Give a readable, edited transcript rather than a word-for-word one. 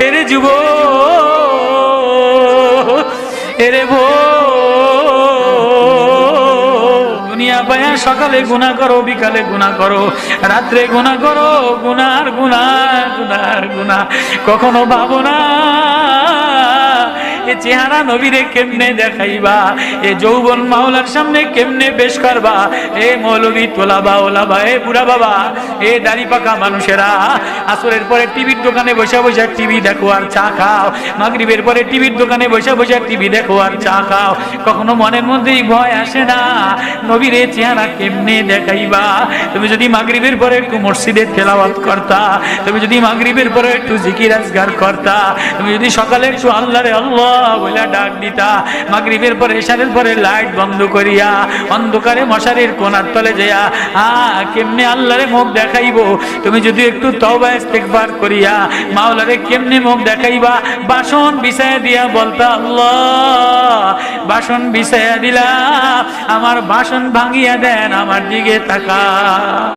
এরে যুবক, এরে দুনিয়া পায়া সকালে গুনাহ করো, বিকালে গুনাহ করো, রাত্রে গুনাহ করো, গুনার গুনাহ গুনার গুনাহ। কখনো ভাবো না এ চেহারা নবীরে কেমনে দেখাইবা, এ যৌবন মাওলার সামনে কেমনে পেশ করবা। এ মৌলবী তোলাবা ওলাবা, এ বুড়া বাবা, এ দাড়ি পাকা মানুষেরা আসরের পরে টিভির দোকানে বসে বসে টিভি দেখো আর চা খাও, মাগরিবের পরে টিভির দোকানে বসে বসে টিভি দেখো আর চা খাও। কখনো মনের মধ্যেই ভয় আসে না নবীরে চেহারা কেমনে দেখাইবা। তুমি যদি মাগরিবের পরে একটু মসজিদে তেলাওয়াত করতা, তুমি যদি মাগরিবের পরে একটু জিকির আজকার করতা, তুমি যদি সকালে একটু আল্লাহরে আল্লাহ বলে ডাক দিতা, মাগরিবের পরে ইশারের পরে লাইট বন্ধ করিয়া অন্ধকারে মশারির কোণার তলে যাইয়া কেমনে আল্লাহরে মুখ দেখাইবো, তুমি যদি একটু তওবা ইস্তেগফার করিয়া মাওলারে কেমনে মুখ দেখাইবা। বাসন বিছায়া দিয়া বলতা আল্লাহ বাসন বিছায়া দিলা, আমার বাসন ভাঙিয়া দেন, আমার দিকে তাকা।